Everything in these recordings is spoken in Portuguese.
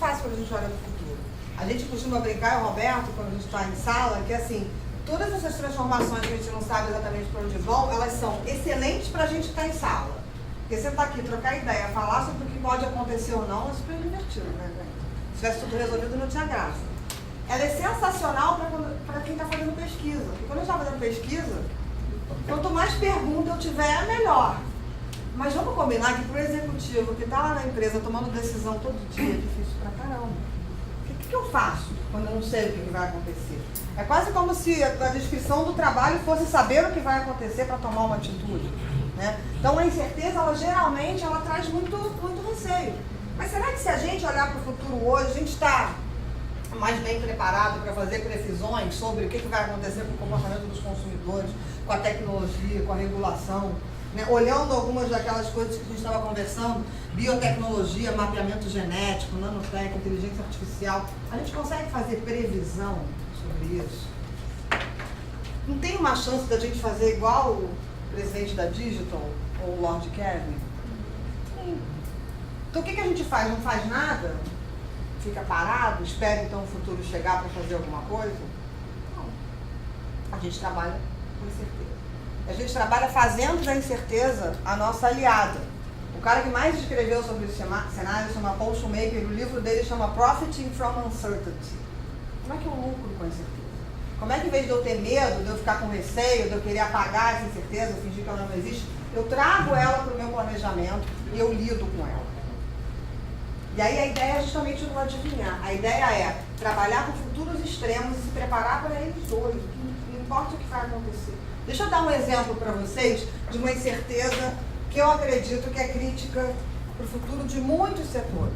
fácil quando a gente olha para o futuro. A gente costuma brincar, o Roberto, quando a gente está em sala, que assim, todas essas transformações que a gente não sabe exatamente para onde vão, elas são excelentes para a gente que está em sala. Porque você está aqui, trocar ideia, falar sobre o que pode acontecer ou não, é super divertido, né, gente? Se tivesse tudo resolvido, não tinha graça. Ela é sensacional para quem está fazendo pesquisa. Porque quando eu estava fazendo pesquisa, quanto mais pergunta eu tiver, melhor. Mas vamos combinar que para o executivo que está lá na empresa tomando decisão todo dia, é difícil pra caramba. O que eu faço quando eu não sei o que vai acontecer? É quase como se a descrição do trabalho fosse saber o que vai acontecer para tomar uma atitude. Né? Então a incerteza, geralmente, ela traz muito receio. Mas será que se a gente olhar para o futuro hoje, a gente está mais bem preparado para fazer previsões sobre o que vai acontecer com o comportamento dos consumidores, com a tecnologia, com a regulação, né? Olhando algumas daquelas coisas que a gente estava conversando, biotecnologia, mapeamento genético, nanotec, inteligência artificial, a gente consegue fazer previsão sobre isso? Não tem uma chance da gente fazer igual o presidente da Digital, ou o Lord Kelvin? Sim. Então o que a gente faz? Não faz nada? Fica parado? Espera então o futuro chegar para fazer alguma coisa? Não. A gente trabalha com incerteza. A gente trabalha fazendo da incerteza a nossa aliada. O cara que mais escreveu sobre esse cenário chama Paul Shoemaker, o livro dele chama Profiting from Uncertainty. Como é que eu lucro com a incerteza? Como é que, em vez de eu ter medo, de eu ficar com receio, de eu querer apagar essa incerteza, fingir que ela não existe, eu trago ela para o meu planejamento e eu lido com ela. E aí a ideia é justamente não adivinhar. A ideia é trabalhar com futuros extremos e se preparar para eles hoje. Não importa o que vai acontecer. Deixa eu dar um exemplo para vocês de uma incerteza que eu acredito que é crítica para o futuro de muitos setores.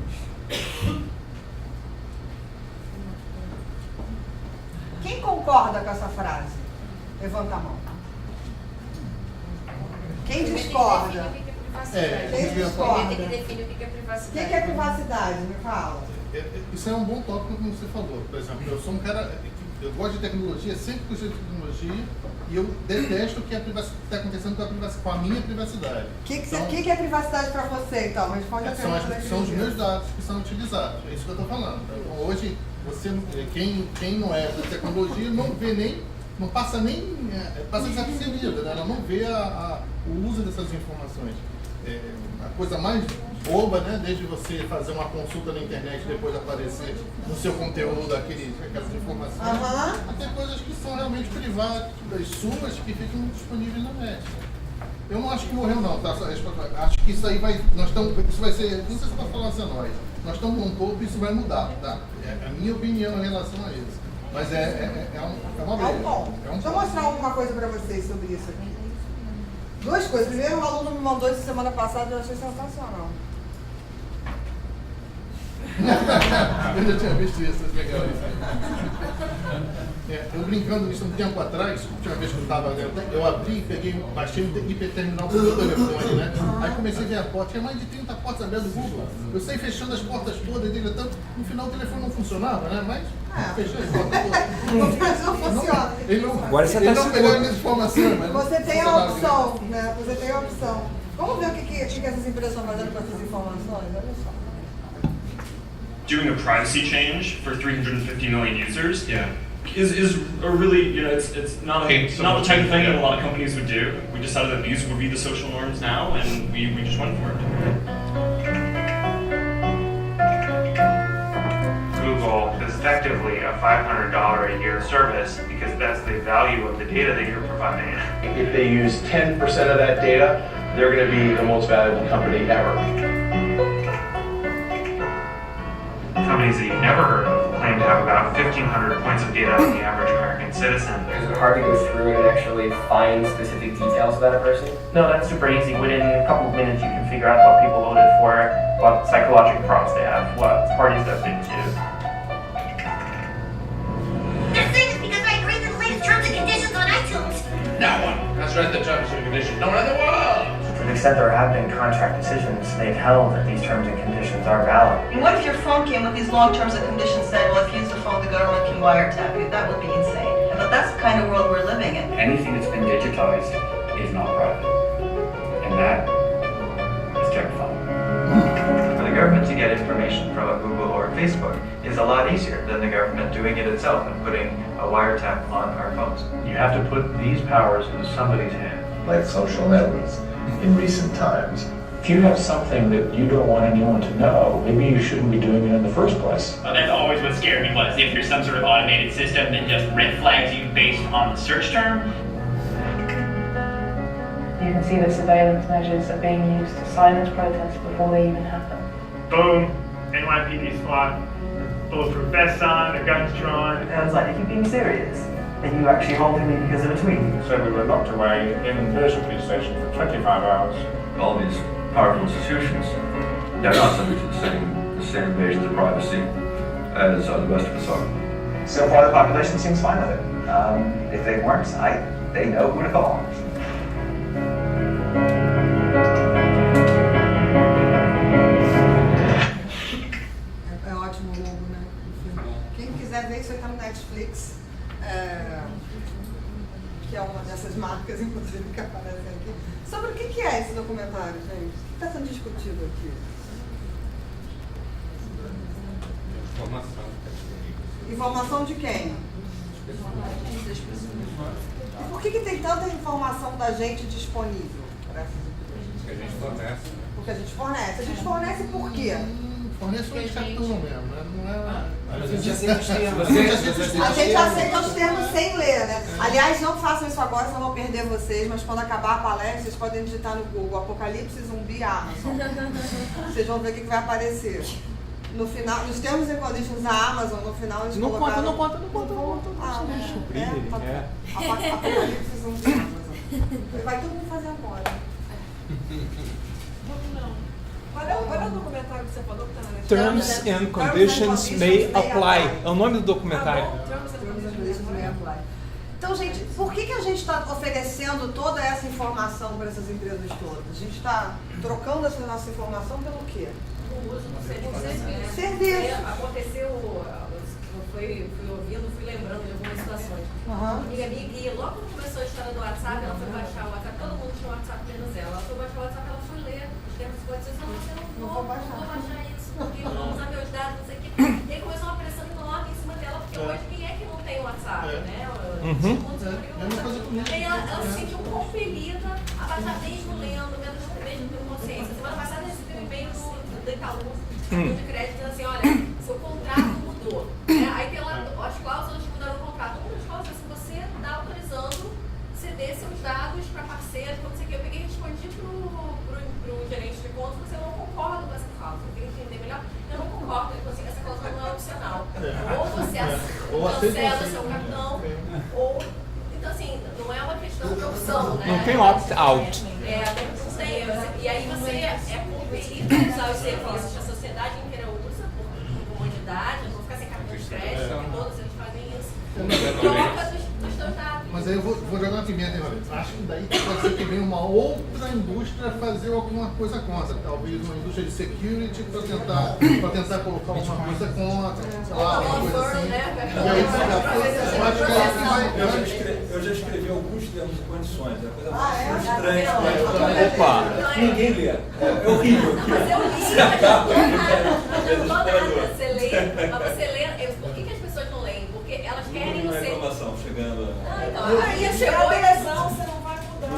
Quem concorda com essa frase? Levanta a mão. Quem discorda? Quem discorda? O que é privacidade? Me fala. Isso é um bom tópico, como você falou. Por exemplo, eu sou um cara, eu gosto de tecnologia, 100% de tecnologia, e eu detesto o que está acontecendo com a minha privacidade. O que é privacidade para você, então? Responde a pergunta. São os meus dados que são utilizados. É isso que eu estou falando. Então, hoje, quem não é da tecnologia não vê nem, não passa nem, passa desapercebida, né? Ela não vê o uso dessas informações. A coisa mais boba, né? Desde você fazer uma consulta na internet e depois aparecer no seu conteúdo aquelas informações, até coisas que são realmente privadas, suas, que ficam disponíveis na net. Eu não acho que morreu não, tá? Acho que isso aí isso vai ser, não sei se vai falar assim a nós estamos num topo e isso vai mudar, tá? É a minha opinião em relação a isso. Mas é uma briga. Deixa eu mostrar alguma coisa para vocês sobre isso aqui. Duas coisas. Primeiro, um aluno me mandou isso semana passada e eu achei sensacional. Eu já tinha visto isso, legal isso. Eu brincando isso um tempo atrás, a última vez que eu abri e baixei o IP terminal do meu telefone, né? Aí comecei a ver a porta, tinha mais de 30 portas abertas do Google. Eu saí fechando as portas todas dele, tanto no final o telefone não funcionava, né? Mas fechei as portas todas. Não funciona. Ele não pegou as minhas informações, mas você tem a opção, né? Você tem a opção. Vamos ver o que essas empresas estão fazendo com essas informações? Olha só. Doing a privacy change for 350 million users is a really, it's not the type of thing that a lot of companies would do. We decided that these would be the social norms now, and we just went for it. Google is effectively a $500 a year service because that's the value of the data that you're providing. If they use 10% of that data, they're going to be the most valuable company ever. Companies that you've never heard of claim to have about 1,500 points of data on the average American citizen. Is it hard to go through it and actually find specific details about a person? No, that's super easy. Within a couple of minutes, you can figure out what people voted for, what psychological prompts they have, what parties they've been to. They're saying this because I agreed to the latest terms and conditions on iTunes. No one has read the terms and conditions. No one in the world. To the extent there have been contract decisions, they've held that these terms and conditions are valid. And what if your phone came with these long terms and conditions saying, well, if you use the phone, the government can wiretap you? That would be insane. But that's the kind of world we're living in. Anything that's been digitized is not private. And that is terrifying. For the government government to get information from a Google or a Facebook is a lot easier than the government doing it itself and putting a wiretap on our phones. You have to put these powers into somebody's hand. Like social networks in recent times. If you have something that you don't want anyone to know, maybe you shouldn't be doing it in the first place. That's always what scared me, was if there's some sort of automated system that just red flags you based on the search term. You can see the surveillance measures are being used to silence protests before they even happen. Boom, NYPD SWAT, bulletproof vests on, their guns drawn. And I was like, if you're being serious, then you actually holding me because of a tweet. So we were locked away in the police station for 25 hours. All these powerful institutions, they're not subject to the same invasions of privacy as the rest of us are. So far the population seems fine with it. If they weren't, they know who to call. É ótimo o logo, né? Quem quiser ver, isso aí tá no Netflix. Que é uma dessas marcas, inclusive, que aparecem aqui. Sobre o que é esse documentário, gente? O que está sendo discutido aqui? Informação. Informação de quem? E por que tem tanta informação da gente disponível? Porque a gente fornece. Porque a gente fornece. A gente fornece por quê? Fornece uma captura mesmo, né? Não é... A gente aceita os termos. A gente aceita os termos sem ler, né? Aliás, não façam isso agora, senão vão perder vocês, mas quando acabar a palestra, vocês podem digitar no Google Apocalipse Zumbi Amazon. Vocês vão ver o que vai aparecer. No final, nos termos e conditions da Amazon, no final eles colocaram... Não conta. Apocalipse Zumbi Amazon. Vai todo mundo fazer agora. Qual é o documentário que você falou que está na Netflix? Terms and Conditions May Apply. É o nome do documentário. Terms and Conditions May Apply. Então, gente, por que a gente está oferecendo toda essa informação para essas empresas todas? A gente está trocando essa nossa informação pelo quê? O uso do serviço. Serviço. Aconteceu, fui ouvindo, fui lembrando de algumas situações. Uma amiga minha que logo quando começou a história do WhatsApp, ela foi baixar o WhatsApp, todo mundo tinha o WhatsApp menos ela. Ela foi baixar o WhatsApp, ela foi ler os termos e condições, não vou baixar isso, porque eu vou usar meus dados, não sei o quê. E aí começou uma pressão enorme em cima dela, porque hoje quem é que não tem o WhatsApp, né? E aí ela se sentiu compelida a baixar mesmo lendo, mesmo tendo consciência. Semana passada eu recebi um e-mail do Itaú, de crédito, dizendo assim, olha, seu contrato mudou. Aí tem lá as cláusulas que mudaram o contrato. Uma das cláusulas é que você está autorizando ceder seus dados para parceiros, não sei o que. Eu peguei e respondi pro gerente de contas, você não concorda com essa cláusula. Eu tenho que entender melhor. Eu não concordo, eu consigo, essa cláusula não é opcional. Ou você cancela o seu cartão, ou... Então, assim, não é uma questão de opção, né? Não tem opt-out. Não tem. E aí você é compelido a usar os serviços que a sociedade inteira usa por comodidade, não ficar sem cartão de crédito, porque todos eles fazem isso. Troca dos teus dados. Mas aí eu vou jogar uma pimenta aí, Valente. Acho que daí pode ser que venha uma outra indústria fazer alguma coisa contra. Talvez uma indústria de security para tentar colocar alguma coisa contra, sei lá, alguma coisa assim. E aí, eu acho que vai... Eu já escrevi alguns termos e condições, é a coisa mais estranha. Opa! Ninguém lê. É horrível. Mas eu li. Você acaba. Você lê, mas você lê. Por que as pessoas não leem? Porque elas querem não é ser. informação chegando. Então, aí chegou a eleição, você não vai mudar. É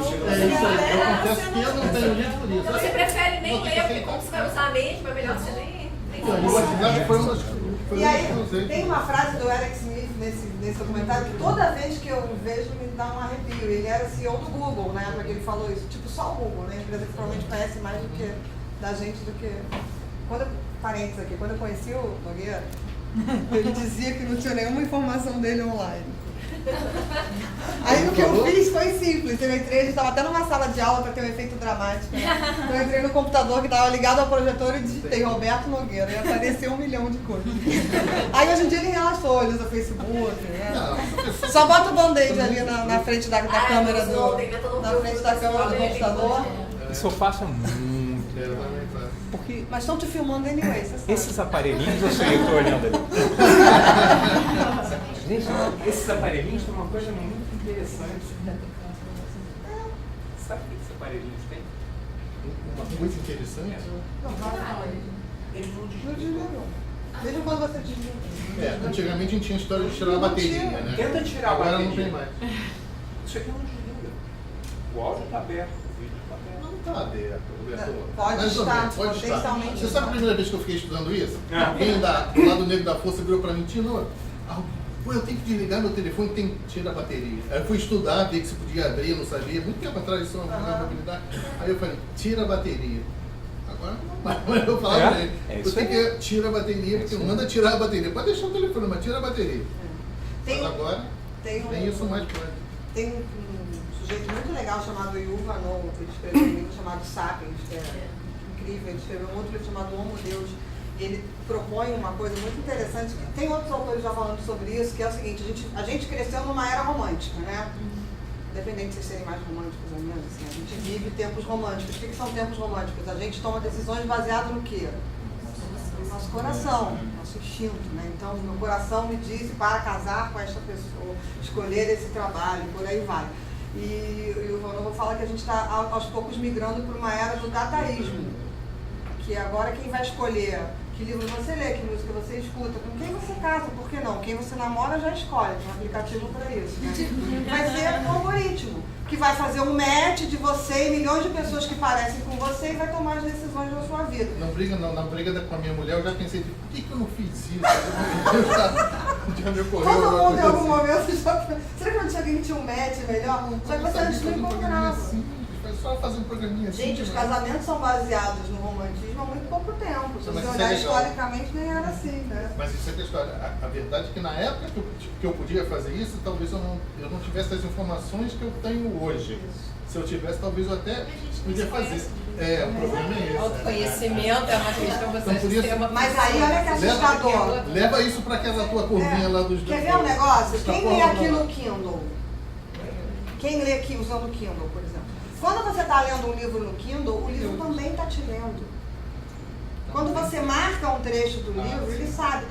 isso aí, eu confesso que eu não tenho lido por isso. Então você prefere nem ler, porque como você vai usar mesmo, é melhor você ler. O WhatsApp foi uma das... E aí, tem uma frase do Eric Smith nesse documentário que toda vez que eu vejo me dá um arrepio. Ele era CEO do Google, né? Porque ele falou isso. Tipo, só o Google, né? A empresa que provavelmente conhece mais do que da gente do que... Parênteses aqui, quando eu conheci o Nogueira, ele dizia que não tinha nenhuma informação dele online. Aí o que eu fiz foi simples. Eu entrei, a gente estava até numa sala de aula para ter um efeito dramático. Né? Eu entrei no computador que estava ligado ao projetor e digitei Roberto Nogueira e apareceu 1 milhão de coisas. Aí hoje em dia ele relaxou, ele usa Facebook, né? Só bota o band-aid ali na frente da câmera na frente da câmera do computador. Isso eu faço muito. Porque mas estão te filmando anyway, você sabe. Esses aparelhinhos, eu sei, eu estou olhando ali. Gente, esses aparelhinhos têm uma coisa muito interessante. Sabe o que esses aparelhinhos têm? Uma coisa interessante? Eles não desligam. Desde quando você desliga? Antigamente a gente tinha a história de tirar a bateria, né? Tenta tirar a Agora bateria. não tem mais. Isso aqui não desliga. O áudio está aberto, o vídeo está aberto. Não está aberto, Roberto. Pode Mais ou estar, menos, pode estar. potencialmente Você sabe a primeira vez que eu fiquei estudando isso? Alguém do lado negro da força virou para mim, Tino, pô, eu tenho que desligar meu telefone, tem que tirar a bateria. Aí eu fui estudar, ver que se podia abrir, eu não sabia. Muito tempo atrás isso é uma probabilidade. Aí eu falei, tira a bateria. Agora não, eu falava pra ele, você tem que tirar a bateria, porque manda tirar a bateria. Pode deixar o telefone, mas tira a bateria. Mas agora tem isso mais coisa. Tem um sujeito muito legal chamado Yuval Noah, que ele escreveu um livro chamado Sapiens, que é incrível. Ele escreveu um outro livro chamado Homo Deus. Ele propõe uma coisa muito interessante, que tem outros autores já falando sobre isso, que é o seguinte, a gente cresceu numa era romântica, né? Independente de vocês serem mais românticos ou menos, assim, a gente vive tempos românticos. O que são tempos românticos? A gente toma decisões baseadas no quê? No nosso coração, nosso instinto, né? Então, meu coração me diz para casar com esta pessoa, escolher esse trabalho, por aí vai. E o Novo fala que a gente está aos poucos migrando para uma era do dataísmo, que agora quem vai escolher que livro você lê, que música você escuta, com quem você casa, por que não? Quem você namora já escolhe, tem um aplicativo para isso, né? Vai ser um algoritmo, que vai fazer um match de você e milhões de pessoas que parecem com você e vai tomar as decisões da sua vida. Na briga com a minha mulher, eu já pensei, por que eu não fiz isso? Já me ocorreu. Todo mundo em algum momento já... Será que não tinha alguém que tinha um match melhor? Só que você antes não encontrava. Só fazer um programinha assim. Gente, os casamentos são baseados no romantismo há muito pouco tempo. Se você olhar historicamente, nem era assim, né? Mas isso é que a história. A verdade é que na época que eu podia fazer isso, talvez eu não tivesse as informações que eu tenho hoje. Isso. Se eu tivesse, talvez eu até podia fazer. O problema é esse. Autoconhecimento é uma questão você ter uma... Mas aí, olha que assustador. Leva isso para aquela tua curvinha lá dos... Quer ver um negócio? Quem lê aqui no Kindle? Quem lê aqui usando o Kindle, por exemplo? Quando você está lendo um livro no Kindle, o livro também está te lendo. Quando você marca um trecho do livro, ele sabe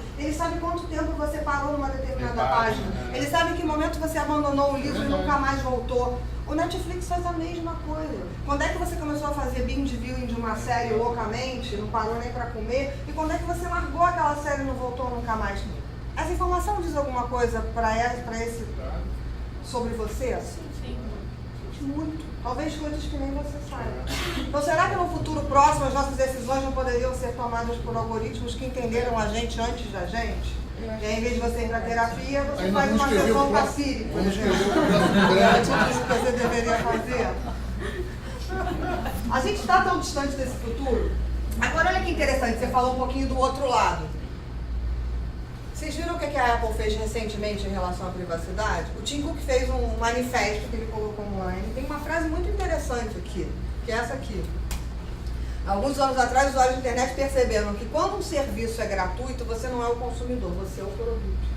quanto tempo você parou numa determinada página. Ele sabe em que momento você abandonou o livro e nunca mais voltou. O Netflix faz a mesma coisa. Quando é que você começou a fazer binge viewing de uma série loucamente, não parou nem para comer, e quando é que você largou aquela série e não voltou nunca mais? Essa informação diz alguma coisa para esse sobre você? Sim. Muito. Talvez coisas que nem você saiba. Então, será que no futuro próximo as nossas decisões não poderiam ser tomadas por algoritmos que entenderam a gente antes da gente? E aí, em vez de você ir para terapia, você faz uma sessão com a Siri, por exemplo. O que você deveria fazer? A gente está tão distante desse futuro? Agora, olha que interessante, você falou um pouquinho do outro lado. Vocês viram o que a Apple fez recentemente em relação à privacidade? O Tim Cook fez um manifesto que ele colocou online. Tem uma frase muito interessante aqui, que é essa aqui. Alguns anos atrás, os usuários da internet perceberam que quando um serviço é gratuito, você não é o consumidor, você é o produto.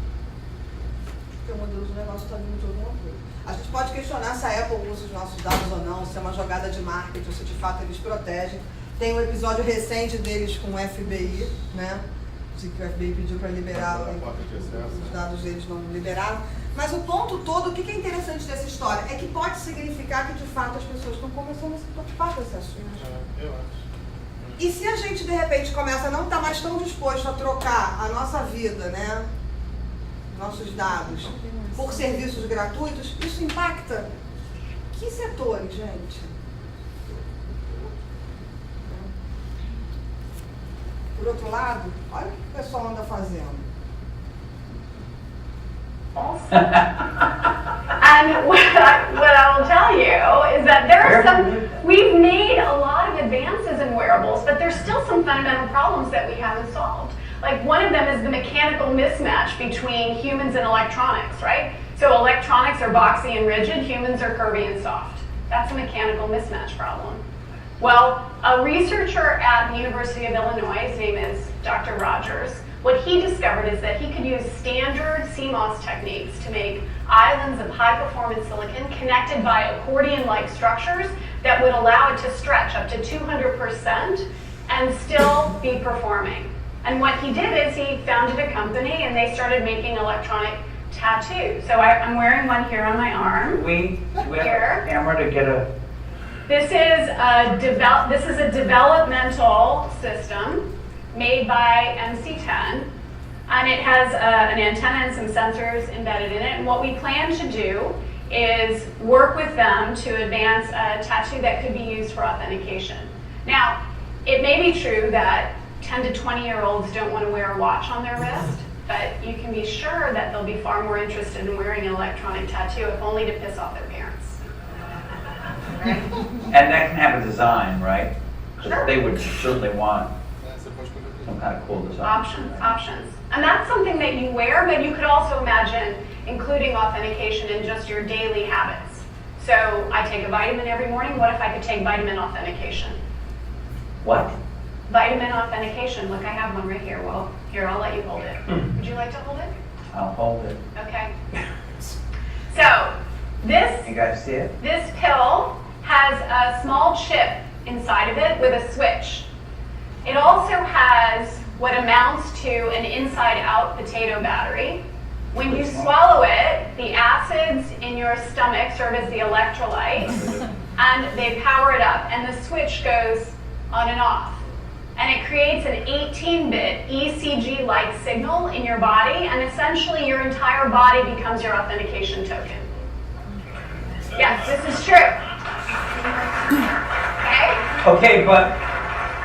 Porque o modelo de negócio está vindo de alguma coisa. A gente pode questionar se a Apple usa os nossos dados ou não, se é uma jogada de marketing, ou se de fato eles protegem. Tem um episódio recente deles com o FBI, né? Que o FBI pediu para liberar, os dados deles não liberaram. Mas o ponto todo, o que é interessante dessa história? É que pode significar que de fato as pessoas estão começando a se preocupar com esse assunto. Eu acho. E se a gente de repente começa a não estar mais tão disposto a trocar a nossa vida, né? Nossos dados, por serviços gratuitos, isso impacta que setores, gente? Por outro lado, olha o que o pessoal anda fazendo. And what I will tell you is that we've made a lot of advances in wearables, but there's still some fundamental problems that we haven't solved. Like one of them is the mechanical mismatch between humans and electronics, right? So electronics are boxy and rigid, humans are curvy and soft. That's a mechanical mismatch problem. Well, a researcher at the University of Illinois, his name is Dr. Rogers, what he discovered is that he could use standard CMOS techniques to make islands of high-performance silicon connected by accordion-like structures that would allow it to stretch up to 200% and still be performing. And what he did is he founded a company and they started making electronic tattoos. So I'm wearing one here on my arm. Do we have a camera to get a... This is a developmental system made by MC10, and it has an antenna and some sensors embedded in it. And what we plan to do is work with them to advance a tattoo that could be used for authentication. Now, it may be true that 10 to 20-year-olds don't want to wear a watch on their wrist, but you can be sure that they'll be far more interested in wearing an electronic tattoo, if only to piss off their parents. Right? And that can have a design, right? 'Cause Sure. they would certainly want some kind of cool design. Options. And that's something that you wear, but you could also imagine including authentication in just your daily habits. So I take a vitamin every morning. What if I could take vitamin authentication? What? Vitamin authentication. Look, I have one right here. Well, here, I'll let you hold it. Would you like to hold it? I'll hold it. Okay. So this, You guys see it? this pill has a small chip inside of it with a switch. It also has what amounts to an inside-out potato battery. When you swallow it, the acids in your stomach serve as the electrolytes, and they power it up, and the switch goes on and off. And it creates an 18-bit ECG-like signal in your body, and essentially your entire body becomes your authentication token. Yes, this is true. Okay?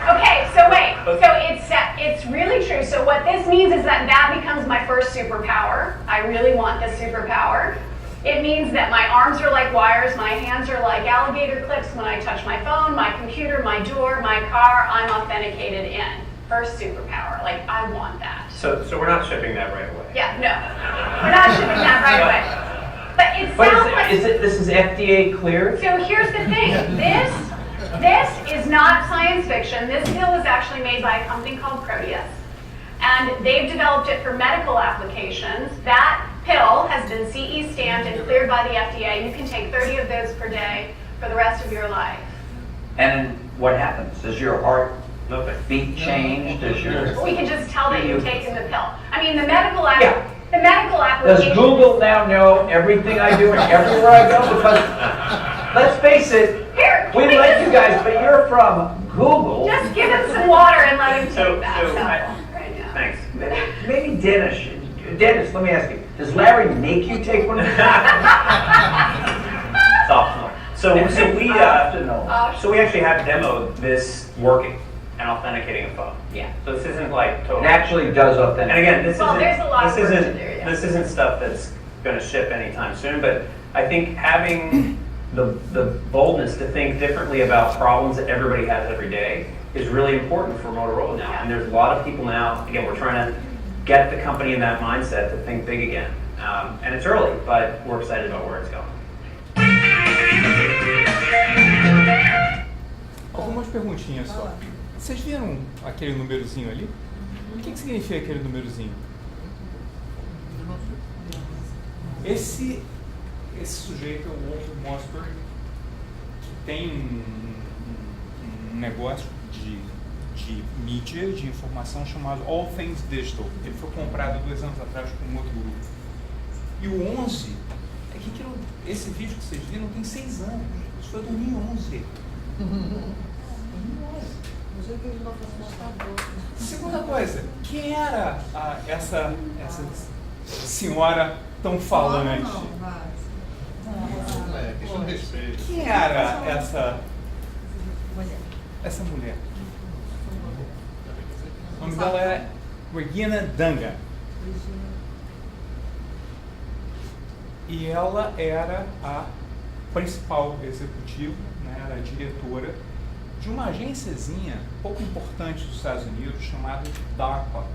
Okay, so wait. So it's really true. So what this means is that becomes my first superpower. I really want this superpower. It means that my arms are like wires, my hands are like alligator clips when I touch my phone, my computer, my door, my car, I'm authenticated in. First superpower. Like, I want that. So we're not shipping that right away. Yeah, no. We're not shipping that right away. But it sounds like... This is FDA cleared? So here's the thing. This is not science fiction. This pill was actually made by a company called Proteus. And they've developed it for medical applications. That pill has been CE stamped and cleared by the FDA. You can take 30 of those per day for the rest of your life. And then what happens? Does your heart beat change? Does your... We can just tell that you've taken the pill. I mean, the medical application... Does Google now know everything I do and everywhere I go? Because, let's face it, we let you guys, but you're from Google. Just give him some water and let him take that. Thanks. Maybe Dennis. Dennis, let me ask you, does Larry make you take one of these? It's optional. So we actually have demoed this working and authenticating a phone. Yeah. So this isn't like totally. It actually does authenticate. And again, there's a lot of work to do, yeah. This isn't stuff that's going to ship anytime soon. But I think having the boldness to think differently about problems that everybody has every day is really important for Motorola now. And there's a lot of people now. Again, we're trying to get the company in that mindset to think big again. And it's early, but we're excited about where it's going. Algumas perguntinhas só. Vocês viram aquele númerozinho ali? O que significa aquele númerozinho? Esse sujeito é o Wolf Mossberg, que tem um negócio de mídia, de informação chamado All Things Digital. Ele foi comprado 2 anos atrás por um outro grupo. E o 11, é que esse vídeo que vocês viram tem 6 anos. Isso foi 2011. Segunda coisa, quem era essa senhora tão falante? Quem era essa mulher? O nome dela era Regina Dunga. E ela era a principal executiva, né, era a diretora de uma agênciazinha pouco importante dos Estados Unidos chamada DARPA.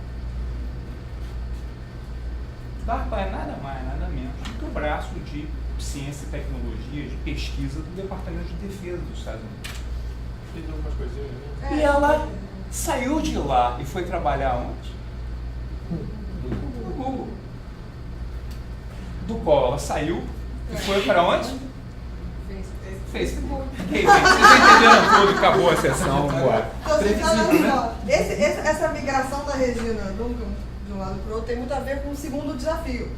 DARPA é nada mais, nada menos do que o braço de ciência e tecnologia, de pesquisa do Departamento de Defesa dos Estados Unidos. E ela saiu de lá e foi trabalhar onde? No Google. Do qual ela saiu e foi para onde? Facebook. Vocês entenderam tudo, acabou a sessão. Essa migração da Regina de um lado para o outro tem muito a ver com o segundo desafio.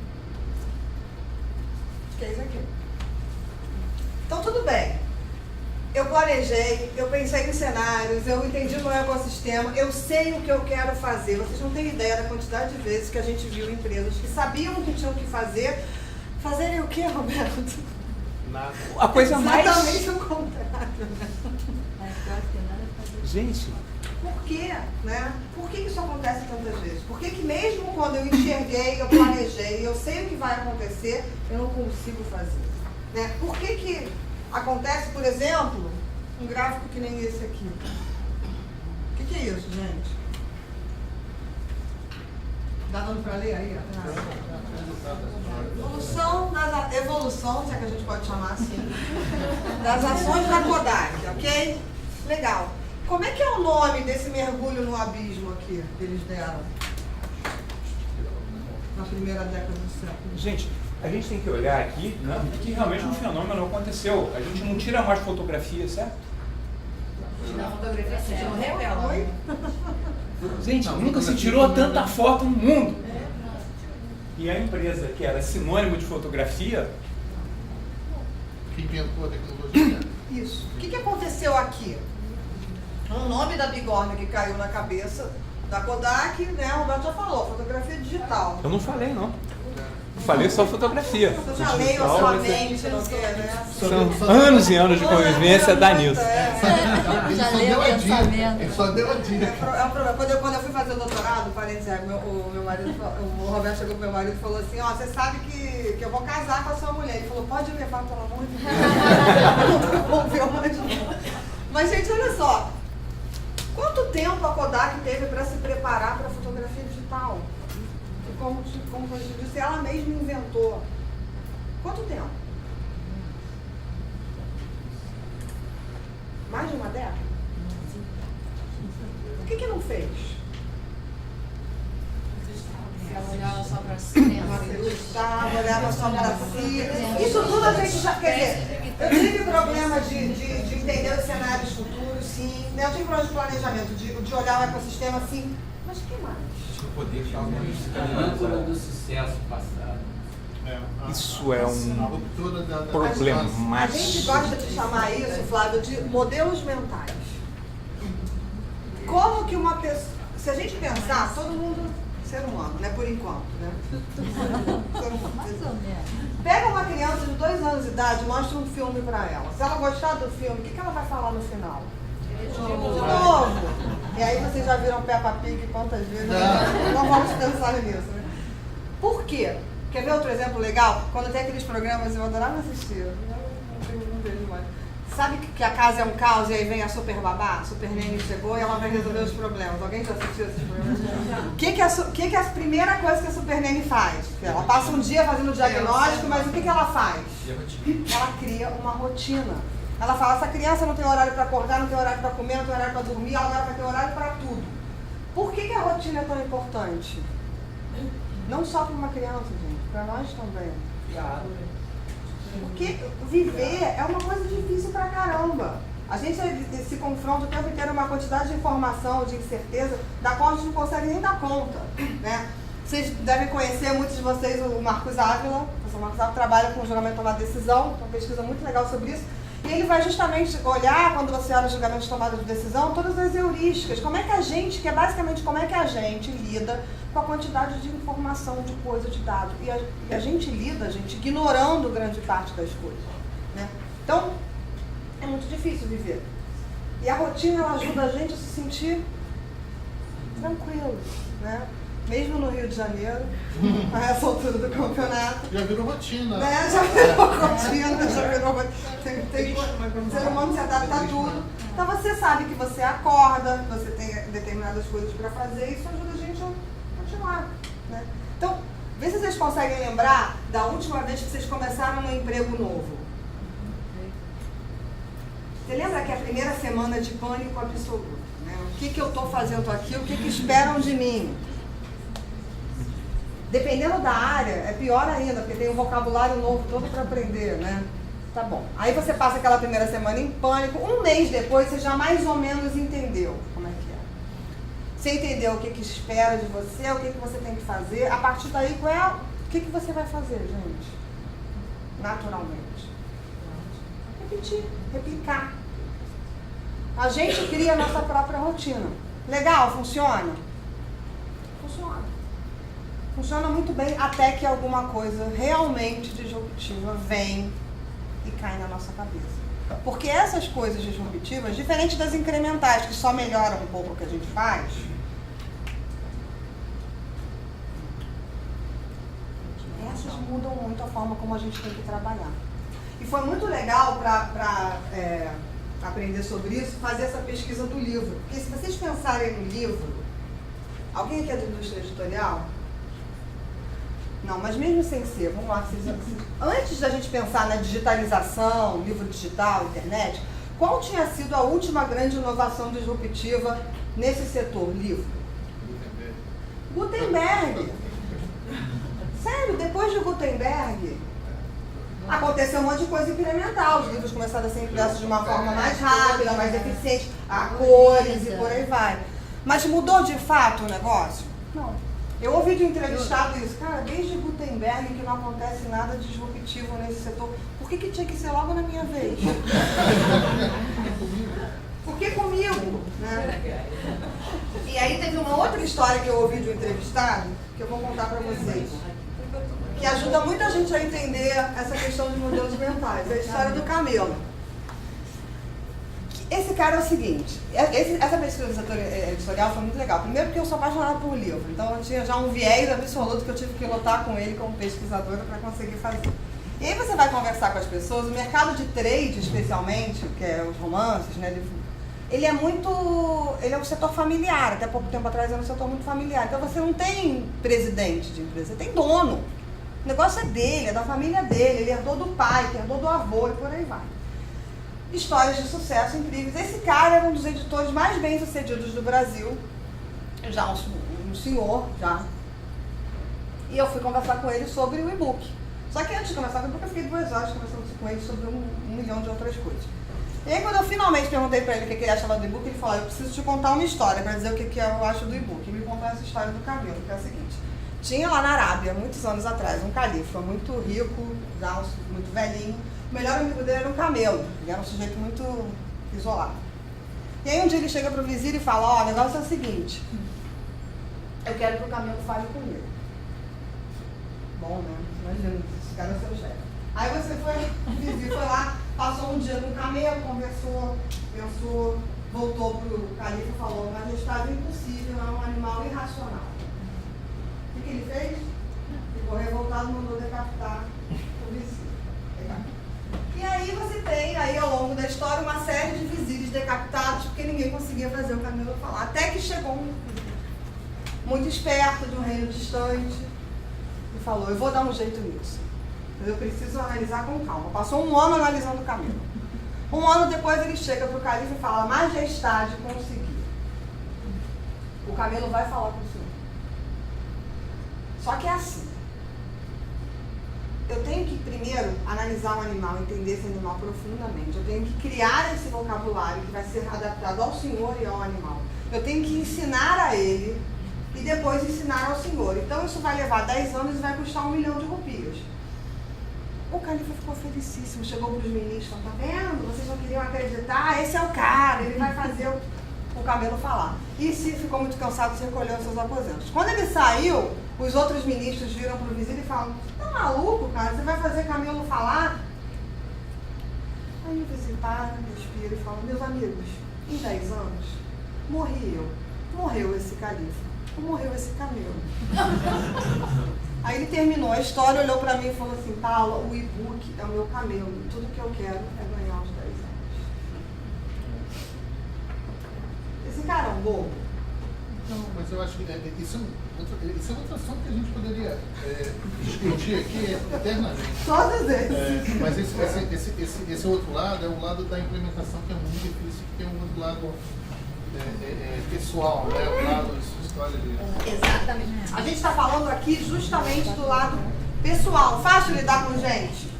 Que é isso aqui. Então tudo bem. eu planejei, eu pensei em cenários, eu entendi o meu ecossistema, eu sei o que eu quero fazer. Vocês não têm ideia da quantidade de vezes que a gente viu empresas que sabiam o que tinham que fazer. Fazerem o quê, Roberto? Nada. A coisa mais... Exatamente o contrário, né? Gente... Por quê? Né? Por que isso acontece tantas vezes? Por que mesmo quando eu enxerguei, eu planejei, eu sei o que vai acontecer, eu não consigo fazer? Né? Por que acontece, por exemplo, um gráfico que nem esse aqui? O que é isso, gente? Dá dando para ler aí? Evolução, se é que a gente pode chamar assim, das ações da Kodak, ok? Legal. Como é que é o nome desse mergulho no abismo aqui que eles deram? Na primeira década do século. Gente, a gente tem que olhar aqui, né, que realmente um fenômeno aconteceu. A gente não tira mais fotografia, certo? Tirar fotografia, a gente não revela. Oi? Gente, nunca se tirou tanta foto no mundo. E a empresa que era sinônimo de fotografia... Que inventou a tecnologia. Isso. O que aconteceu aqui? O nome da bigorna que caiu na cabeça da Kodak, né? O Roberto já falou, fotografia digital. Eu não falei, não. Falei só fotografia. Eu já leio a sua mente, não sei, né? São anos e anos de convivência, dá nisso. Já leu o pensamento. Ele só deu a dica. É um problema. Quando eu fui fazer o doutorado, parênteses, o meu marido, o Roberto chegou pro meu marido e falou assim, ó, você sabe que eu vou casar com a sua mulher. Ele falou, pode levar, pelo amor de Deus. Mas, gente, olha só. Quanto tempo a Kodak teve para se preparar para a fotografia digital? E como você disse, ela mesma inventou. Quanto tempo? Mais de uma década? Por que não fez? Ela olhava só para si, olhava só para si. Isso tudo a gente já, quer dizer, eu tive problema de entender os cenários futuros, sim. Eu tive problema de planejamento, de olhar o ecossistema, sim. Mas o que mais? Poder âncora do sucesso passado. Isso é um problema. A gente gosta de chamar isso, Flávio, de modelos mentais. Como que uma pessoa... Se a gente pensar, todo mundo... Ser humano, né? Por enquanto, né? Ser humano. Pega uma criança de 2 anos de idade, mostra um filme pra ela. Se ela gostar do filme, o que ela vai falar no final? De novo. E aí vocês já viram Peppa Pig quantas vezes? Não vamos pensar nisso, né? Por quê? Quer ver outro exemplo legal? Quando tem aqueles programas, eu adorava assistir. Não vejo mais. Sabe que a casa é um caos e aí vem a super babá, a super nene chegou e ela vai resolver os problemas. Alguém já assistiu esses programas? O que é a primeira coisa que a super nene faz? Ela passa um dia fazendo o diagnóstico, mas o que ela faz? Ela cria uma rotina. Ela fala, essa criança não tem horário para acordar, não tem horário para comer, não tem horário para dormir, ela agora vai ter horário para tudo. Por que a rotina é tão importante? Não só para uma criança, gente, para nós também. Porque viver é uma coisa difícil pra caramba. A gente se confronta o tempo inteiro com uma quantidade de informação, de incerteza, da qual a gente não consegue nem dar conta, né? Vocês devem conhecer, muitos de vocês, o Marcos Ávila. O professor Marcos Ávila trabalha com o julgamento de tomada de decisão, uma pesquisa muito legal sobre isso. E ele vai justamente olhar, quando você olha o julgamento de tomada de decisão, todas as heurísticas. Como é que a gente, que é basicamente como é que a gente lida com a quantidade de informação, de coisa, de dado. E a gente lida, ignorando grande parte das coisas, né? Então, é muito difícil viver. E a rotina, ela ajuda a gente a se sentir tranquilo, né? Mesmo no Rio de Janeiro, a essa altura do campeonato. Já virou rotina. Né? Já virou rotina, já virou rotina. O ser humano se adapta a tudo. Então você sabe que você acorda, você tem determinadas coisas para fazer, e isso ajuda a gente a continuar, né? Então, vê se vocês conseguem lembrar da última vez que vocês começaram um emprego novo. Você lembra que é a primeira semana de pânico absoluto, né? O que eu estou fazendo aqui, o que esperam de mim? Dependendo da área, é pior ainda, porque tem um vocabulário novo todo para aprender, né? Tá bom. Aí você passa aquela primeira semana em pânico, um mês depois você já mais ou menos entendeu como é que é. Você entendeu o que espera de você, o que você tem que fazer. A partir daí, o que você vai fazer, gente? Naturalmente. Repetir, replicar. A gente cria a nossa própria rotina. Legal? Funciona? Funciona. Funciona muito bem até que alguma coisa realmente disruptiva vem e cai na nossa cabeça. Porque essas coisas disruptivas, diferente das incrementais, que só melhoram um pouco o que a gente faz, essas mudam muito a forma como a gente tem que trabalhar. E foi muito legal para aprender sobre isso, fazer essa pesquisa do livro. Porque se vocês pensarem no livro, alguém aqui é da indústria editorial? Não, mas mesmo sem ser, vamos lá, antes da gente pensar na digitalização, livro digital, internet, qual tinha sido a última grande inovação disruptiva nesse setor, livro? Gutenberg. Sério, depois de Gutenberg, aconteceu um monte de coisa incremental. Os livros começaram a ser impressos de uma forma mais rápida, mais eficiente, a cores e por aí vai. Mas mudou de fato o negócio? Não. Eu ouvi de um entrevistado isso, cara, desde Gutenberg que não acontece nada disruptivo nesse setor. Por que tinha que ser logo na minha vez? Por que comigo? Né? E aí teve uma outra história que eu ouvi de um entrevistado, que eu vou contar para vocês, que ajuda muita gente a entender essa questão de modelos mentais. É a história do camelo. Esse cara é o seguinte, essa pesquisa editorial foi muito legal. Primeiro porque eu sou apaixonada por livro, então eu tinha já um viés absoluto que eu tive que lutar com ele como pesquisadora para conseguir fazer. E aí você vai conversar com as pessoas, o mercado de trade especialmente, que é os romances, né, ele é um setor familiar, até pouco tempo atrás era um setor muito familiar. Então você não tem presidente de empresa, você tem dono. O negócio é dele, é da família dele, ele herdou do pai, que herdou do avô e por aí vai. Histórias de sucesso incríveis. Esse cara era um dos editores mais bem-sucedidos do Brasil, já um senhor, já. E eu fui conversar com ele sobre o e-book. Só que antes de conversar com o e-book, eu fiquei 2 horas conversando com ele sobre um milhão de outras coisas. E aí, quando eu finalmente perguntei pra ele o que ele achava do e-book, ele falou, eu preciso te contar uma história para dizer o que eu acho do e-book. E me contou essa história do camelo, que é a seguinte. Tinha lá na Arábia, muitos anos atrás, um califa muito rico, já muito velhinho. O melhor amigo dele era um camelo, ele era um sujeito muito isolado. E aí um dia ele chega para o vizir e fala, ó, o negócio é o seguinte, eu quero que o camelo fale comigo. Bom, né? Imagina, esse cara é seu chefe. Aí o vizir foi lá, passou um dia no camelo, conversou, pensou, voltou para o califa e falou, majestade, impossível, é um animal irracional. O que ele fez? Ficou revoltado, mandou decapitar o vizir. E aí você tem, aí ao longo da história, uma série de vizires decapitados, porque ninguém conseguia fazer o camelo falar. Até que chegou um muito esperto de um reino distante e falou, eu vou dar um jeito nisso. Mas eu preciso analisar com calma. Passou 1 ano analisando o camelo. 1 ano depois ele chega para o califa e fala, majestade, consegui. O camelo vai falar com o senhor. Só que é assim. Eu tenho que primeiro analisar o animal, entender esse animal profundamente. Eu tenho que criar esse vocabulário que vai ser adaptado ao senhor e ao animal. Eu tenho que ensinar a ele e depois ensinar ao senhor. Então isso vai levar 10 anos e vai custar 1 milhão de rupias. O califa ficou felicíssimo, chegou para os ministros, tá vendo? Vocês não queriam acreditar? Esse é o cara, ele vai fazer o camelo falar. E se ficou muito cansado, se recolheu aos seus aposentos. Quando ele saiu, os outros ministros viram para o vizinho e falam, tá maluco, cara? Você vai fazer camelo falar? Aí o vizinho para, respira e fala, meus amigos, em 10 anos, morri eu, morreu esse califa, morreu esse camelo. Aí ele terminou a história, olhou para mim e falou assim, Paula, o e-book é o meu camelo, tudo que eu quero é ganhar os 10 anos. Esse cara é um bobo? Não, mas eu acho que isso é outro assunto que a gente poderia discutir aqui eternamente. Todos esses. Mas esse outro lado é o lado da implementação, que é muito difícil, porque tem um outro lado pessoal, né? O lado história de... Exatamente. A gente está falando aqui justamente do lado pessoal. Fácil lidar com gente?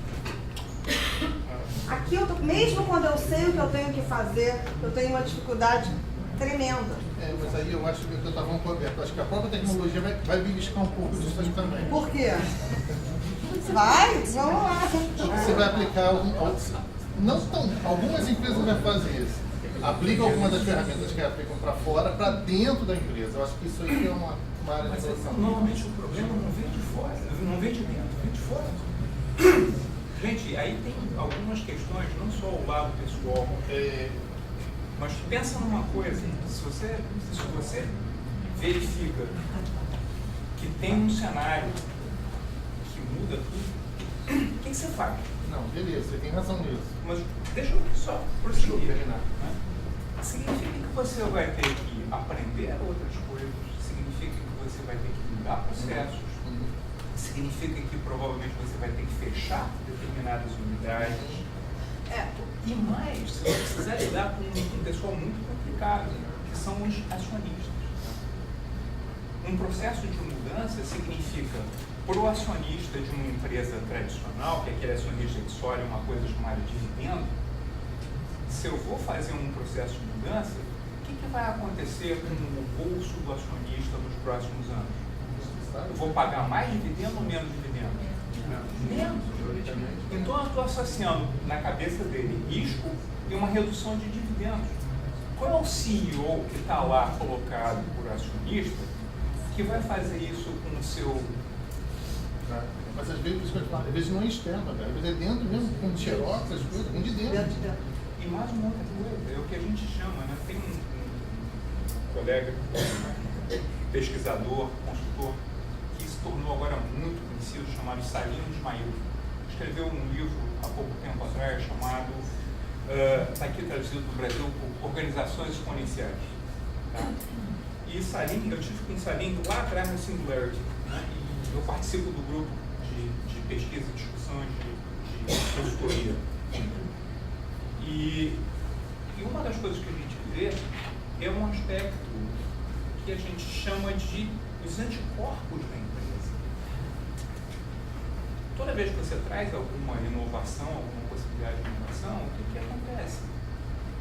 Aqui, mesmo quando eu sei o que eu tenho que fazer, eu tenho uma dificuldade tremenda. Mas aí eu acho que eu estava um pouco aberto. Acho que a própria tecnologia vai beliscar um pouco disso aí também. Por quê? Vai? Vamos lá. Você vai aplicar algumas empresas vão fazer isso. aplica algumas das ferramentas que aplicam para fora, para dentro da empresa. Eu acho que isso aí é uma área de solução. Normalmente o problema não vem de fora, não vem de dentro, vem de fora. Gente, aí tem algumas questões, não só o lado pessoal, mas pensa numa coisa, se você verifica que tem um cenário que muda tudo, o que você faz? Não, beleza, você tem razão nisso. Mas deixa eu só prosseguir. Terminar. Né? Significa que você vai ter que aprender outras coisas, significa que você vai ter que mudar processos, significa que provavelmente você vai ter que fechar determinadas unidades. E mais, você vai precisar lidar com um pessoal muito complicado, que são os acionistas. Um processo de mudança significa, para o acionista de uma empresa tradicional, que é aquele acionista que só olha uma coisa chamada dividendo, se eu vou fazer um processo de mudança, o que vai acontecer com o bolso do acionista nos próximos anos? Eu vou pagar mais dividendo ou menos dividendo? Menos. Então eu estou associando na cabeça dele risco e uma redução de dividendos. Qual é o CEO que está lá colocado por acionista que vai fazer isso com o seu... Mas às vezes não é externo, às vezes é dentro mesmo, com xerox, essas coisas, vem de dentro. E mais uma outra coisa, é o que a gente chama, né? Tem um colega, pesquisador, consultor, que se tornou agora muito conhecido, chamado Salim Ismail. Escreveu um livro há pouco tempo atrás chamado, está aqui traduzido para o Brasil, por Organizações Exponenciais. Tá? E Salim, eu tive com Salim lá atrás no Singularity, né? E eu participo do grupo de pesquisa e discussão de consultoria. E uma das coisas que a gente vê é um aspecto que a gente chama de os anticorpos da empresa. Toda vez que você traz alguma inovação, alguma possibilidade de inovação, o que acontece?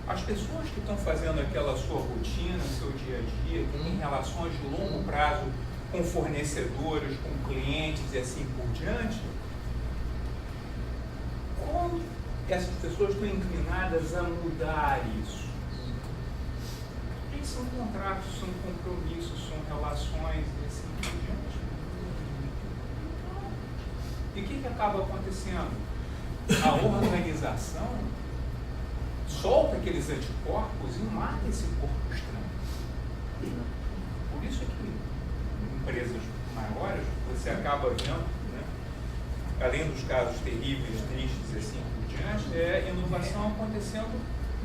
As pessoas que estão fazendo aquela sua rotina, seu dia a dia, que tem relações de longo prazo com fornecedores, com clientes e assim por diante, como essas pessoas estão inclinadas a mudar isso? São contratos, são compromissos, são relações e assim por diante. E o que acaba acontecendo? A organização solta aqueles anticorpos e mata esse corpo estranho. Por isso que em empresas maiores você acaba vendo, né, além dos casos terríveis, tristes e assim por diante, é inovação acontecendo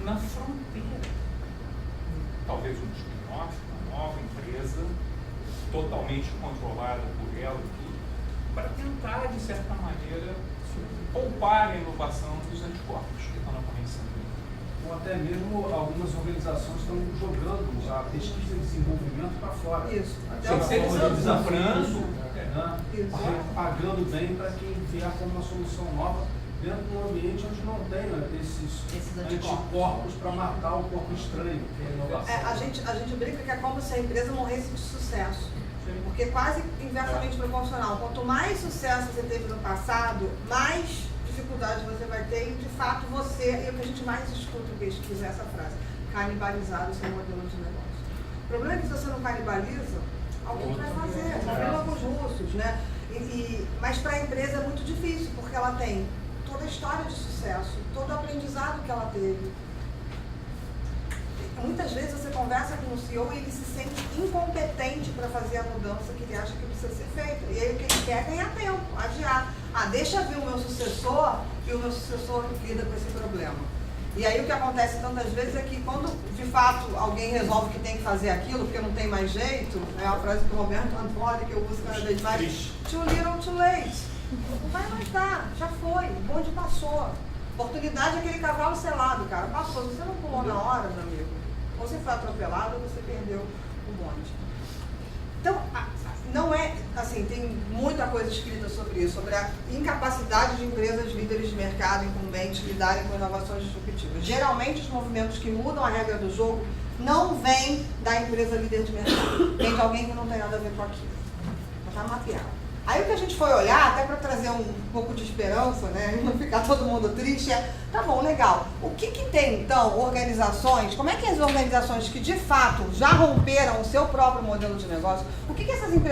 na fronteira. Talvez um spin-off, uma nova empresa, totalmente controlada por ela e tudo, para tentar, de certa maneira, poupar a inovação dos anticorpos que estão na corrente. Ou até mesmo algumas organizações estão jogando a pesquisa e desenvolvimento para fora. Isso. Desafios, pagando bem para quem vier com uma solução nova dentro de um ambiente onde não tem, né, esses anticorpos para matar o corpo estranho, que é a inovação. A gente brinca que é como se a empresa morresse de sucesso. Porque quase inversamente proporcional. Quanto mais sucesso você teve no passado, mais dificuldade você vai ter e, de fato, você, e o que a gente mais escuta em pesquisa é essa frase, canibalizar o seu modelo de negócio. O problema é que se você não canibaliza, alguém vai fazer, problema com os russos, né? Mas para a empresa é muito difícil, porque ela tem toda a história de sucesso, todo o aprendizado que ela teve. Muitas vezes você conversa com o CEO e ele se sente incompetente para fazer a mudança que ele acha que precisa ser feita. E aí o que ele quer é ganhar tempo, adiar. Deixa vir o meu sucessor e o meu sucessor lida com esse problema. E aí o que acontece tantas vezes é que quando de fato alguém resolve que tem que fazer aquilo, porque não tem mais jeito, é a frase do Roberto Antônio que eu uso cada vez mais, too little, too late. Não vai mais dar, já foi, o bonde passou. Oportunidade é aquele cavalo selado, cara, passou. Você não pulou na hora, meu amigo. Ou você foi atropelado ou você perdeu o bonde. Então, não é, assim, tem muita coisa escrita sobre isso, sobre a incapacidade de empresas líderes de mercado incumbentes lidarem com inovações disruptivas. Geralmente, os movimentos que mudam a regra do jogo não vêm da empresa líder de mercado, vem de alguém que não tem nada a ver com aquilo. Já está mapeado. Aí o que a gente foi olhar, até para trazer um pouco de esperança, né, e não ficar todo mundo triste, tá bom, legal. O que tem, então, organizações, como é que as organizações que de fato já romperam o seu próprio modelo de negócio, o que essas empresas